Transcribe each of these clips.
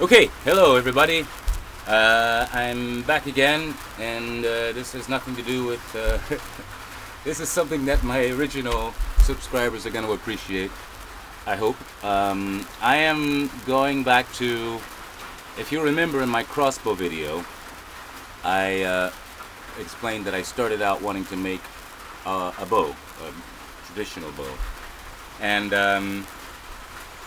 Okay, hello everybody. I'm back again, and this has nothing to do with. This is something that my original subscribers are going to appreciate, I hope. I am going back to. If you remember in my crossbow video, I explained that I started out wanting to make a bow, a traditional bow, and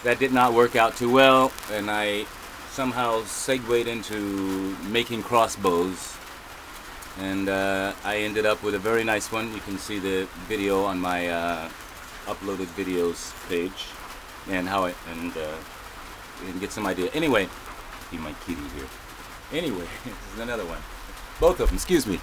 that did not work out too well, and I somehow segued into making crossbows, and I ended up with a very nice one. You can see the video on my uploaded videos page, and how you can get some idea. Anyway, see my kitty here. Anyway, this is another one. Both of them, excuse me.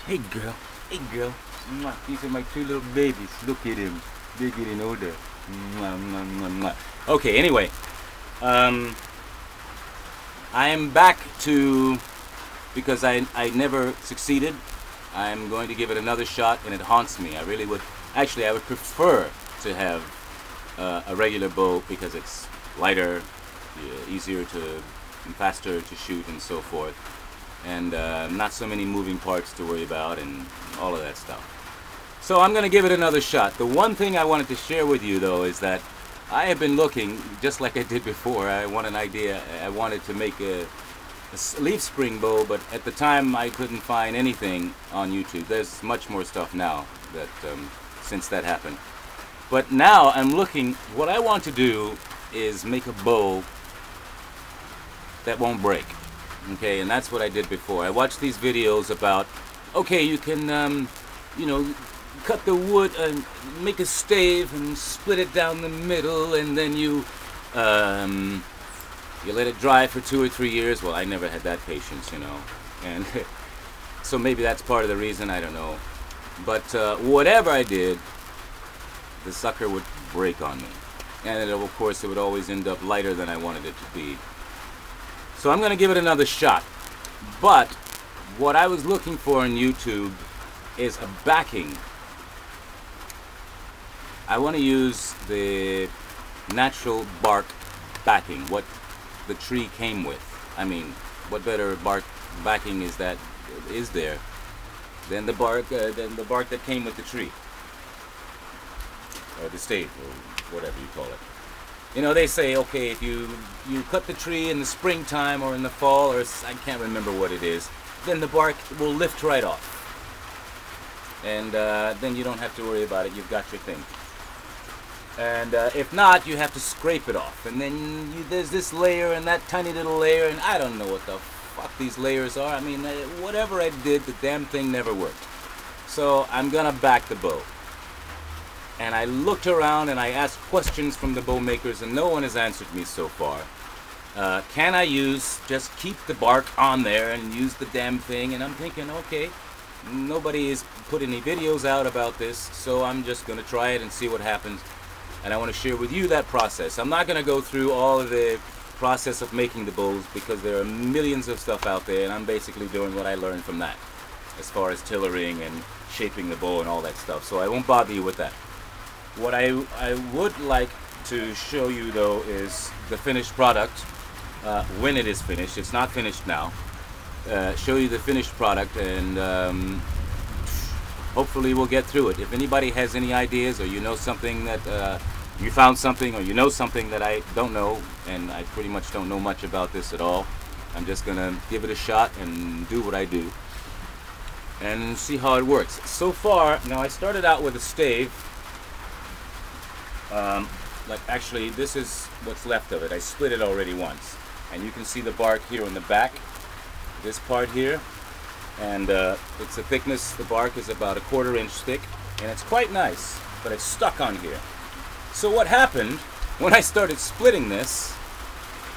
Hey girl, hey girl. Mwah. These are my two little babies. Look at him. They're getting older. Mwah, mwah, mwah, mwah. Okay, anyway. I am back to, because I never succeeded, I'm going to give it another shot, and it haunts me. I really would, actually I would prefer to have a regular bow, because it's lighter, easier to, and faster to shoot and so forth, and not so many moving parts to worry about and all of that stuff. So I'm going to give it another shot. The one thing I wanted to share with you though is that I have been looking, just like I did before. I want an idea. I wanted to make a leaf spring bow, but at the time I couldn't find anything on YouTube. There's much more stuff now that since that happened. But now I'm looking. What I want to do is make a bow that won't break. Okay, and that's what I did before. I watched these videos about, okay, you can, you know, cut the wood and make a stave and split it down the middle, and then you let it dry for 2 or 3 years. Well, I never had that patience, you know, and so maybe that's part of the reason, I don't know. But whatever I did, the sucker would break on me, and of course it would always end up lighter than I wanted it to be. So I'm going to give it another shot. But what I was looking for on YouTube is a backing. I want to use the natural bark backing, what the tree came with. I mean, what better bark backing is there than the bark that came with the tree, or the stave, or whatever you call it. You know, they say, okay, if you cut the tree in the springtime or in the fall, or I can't remember what it is, then the bark will lift right off, and then you don't have to worry about it. You've got your thing. And if not, you have to scrape it off, and then there's this layer and that tiny little layer, and I don't know what the fuck these layers are. I mean, whatever I did, the damn thing never worked. So I'm gonna back the bow. And I looked around and I asked questions from the bow makers, and no one has answered me so far. Can I just keep the bark on there and use the damn thing? And I'm thinking, okay, nobody has put any videos out about this, so I'm just gonna try it and see what happens. And I want to share with you that process. I'm not going to go through all of the process of making the bows, because there are millions of stuff out there, and I'm basically doing what I learned from that, as far as tailoring and shaping the bow and all that stuff. So I won't bother you with that. What I would like to show you though is the finished product, when it is finished. It's not finished now. Show you the finished product, and hopefully we'll get through it. If anybody has any ideas, or you know something that you found something, or you know something that I don't know, and I pretty much don't know much about this at all, I'm just gonna give it a shot and do what I do and see how it works. So far, now I started out with a stave. Like, actually, this is what's left of it. I split it already once, and you can see the bark here on the back, this part here. And it's a thickness, the bark is about 1/4 inch thick, and it's quite nice, but it's stuck on here. So what happened when I started splitting this,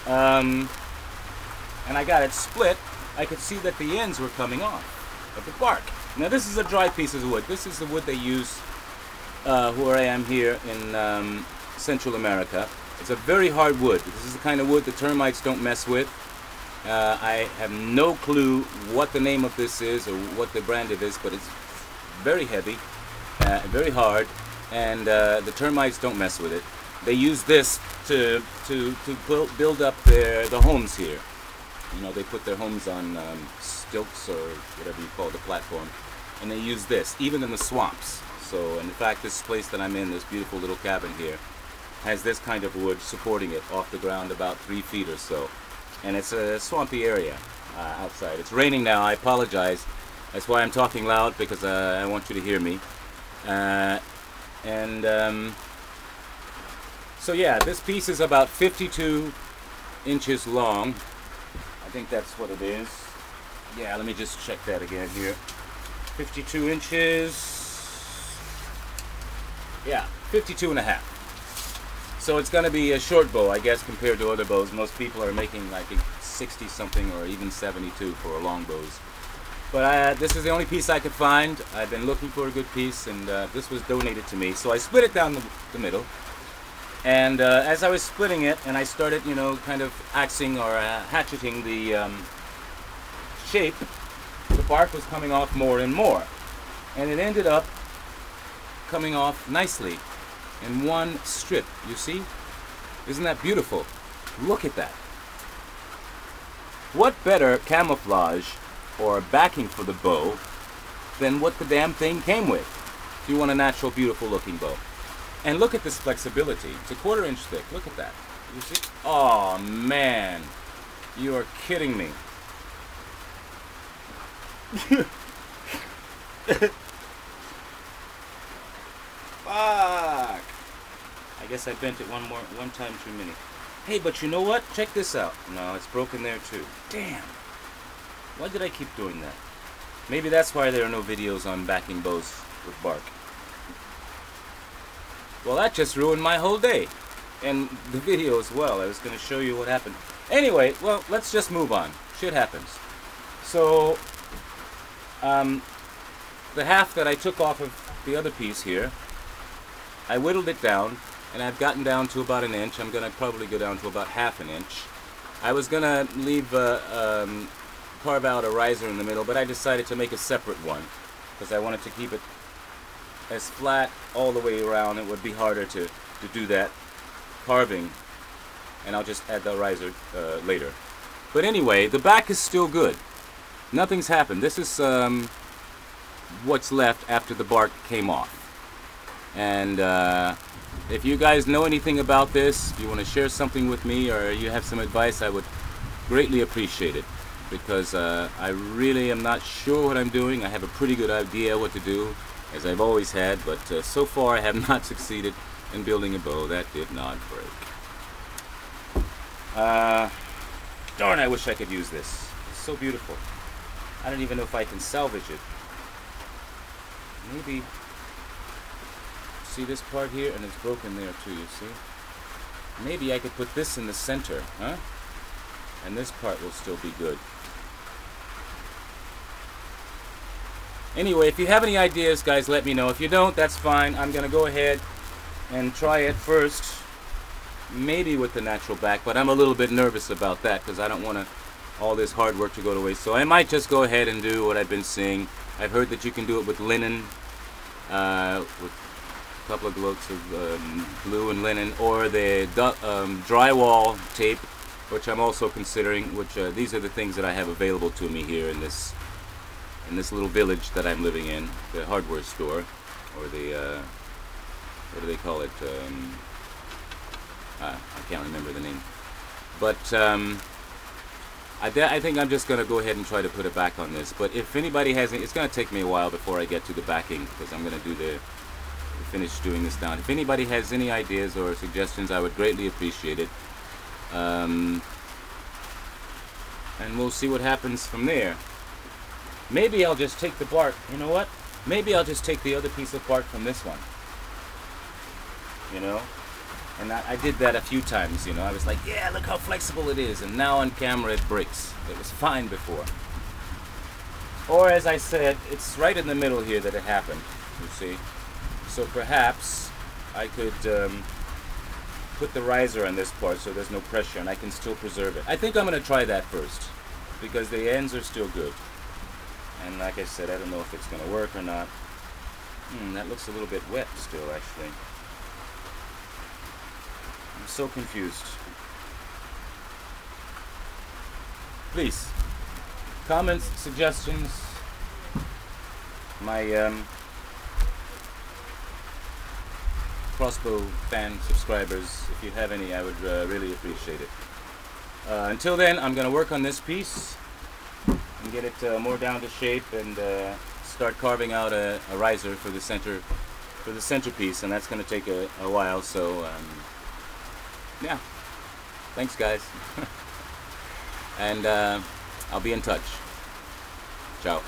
and I got it split, I could see that the ends were coming off of the bark. Now this is a dry piece of wood. This is the wood they use where I am here in Central America. It's a very hard wood. This is the kind of wood the termites don't mess with. I have no clue what the name of this is or what the brand it is, but it's very heavy, very hard, and the termites don't mess with it. they use this to build up the homes here. You know, they put their homes on stilts or whatever you call the platform, and they use this even in the swamps. So in fact, this place that I'm in, this beautiful little cabin here, has this kind of wood supporting it off the ground about 3 feet or so, and it's a swampy area outside. It's raining now. I apologize. That's why I'm talking loud, because I want you to hear me. So yeah, this piece is about 52 inches long. I think that's what it is. Yeah, let me just check that again here. 52 inches. Yeah, 52 and a half. So it's going to be a short bow, I guess, compared to other bows. Most people are making like 60 something or even 72 for long bows. But this is the only piece I could find. I've been looking for a good piece, and this was donated to me. So I split it down the middle. And as I was splitting it, and I started, you know, kind of axing or hatcheting the shape, the bark was coming off more and more. And it ended up coming off nicely in one strip, you see? Isn't that beautiful? Look at that. What better camouflage or backing for the bow than what the damn thing came with if you want a natural, beautiful looking bow. And look at this flexibility. It's a 1/4 inch thick. Look at that. You see? Oh man, you are kidding me. Fuck. I guess I bent it one time too many. Hey, but you know what? Check this out. No, it's broken there too. Damn. Why did I keep doing that? Maybe that's why there are no videos on backing bows with bark. Well, that just ruined my whole day. And the video as well. I was going to show you what happened. Anyway, well, let's just move on. Shit happens. So, the half that I took off of the other piece here, I whittled it down, and I've gotten down to about 1 inch. I'm going to probably go down to about 1/2 inch. I was going to leave, carve out a riser in the middle, but I decided to make a separate one, because I wanted to keep it as flat all the way around. It would be harder to do that carving, and I'll just add the riser later. But anyway, the back is still good. Nothing's happened. This is what's left after the bark came off. And if you guys know anything about this, if you want to share something with me, or you have some advice, I would greatly appreciate it, because I really am not sure what I'm doing. I have a pretty good idea what to do, as I've always had, but so far I have not succeeded in building a bow that did not break. Darn, I wish I could use this. It's so beautiful. I don't even know if I can salvage it. Maybe, see this part here, and it's broken there too, you see? Maybe I could put this in the center, huh? And this part will still be good. Anyway, if you have any ideas, guys, let me know. If you don't, that's fine. I'm going to go ahead and try it first, maybe with the natural back, but I'm a little bit nervous about that, because I don't want all this hard work to go to waste. So I might just go ahead and do what I've been seeing. I've heard that you can do it with linen, with a couple of gloats of blue and linen, or the drywall tape, which I'm also considering, which these are the things that I have available to me here in this little village that I'm living in, the hardware store, or the, what do they call it? I can't remember the name. But I think I'm just going to go ahead and try to put it back on this. But if anybody has any, it's going to take me a while before I get to the backing, because I'm going to do finish doing this down. If anybody has any ideas or suggestions, I would greatly appreciate it. And we'll see what happens from there. Maybe I'll just take the bark. You know what? Maybe I'll just take the other piece of bark from this one. You know? And I did that a few times, you know. I was like, yeah, look how flexible it is. And now on camera it breaks. It was fine before. Or as I said, it's right in the middle here that it happened, you see. So perhaps I could put the riser on this part so there's no pressure and I can still preserve it. I think I'm going to try that first, because the ends are still good. And like I said, I don't know if it's going to work or not. That looks a little bit wet still, actually. so confused. Please, comments, suggestions. My crossbow fan subscribers, if you have any, I would really appreciate it. Until then, I'm going to work on this piece and get it more down to shape and start carving out a riser for the centerpiece, and that's going to take a while. So yeah, thanks guys, and I'll be in touch. Ciao.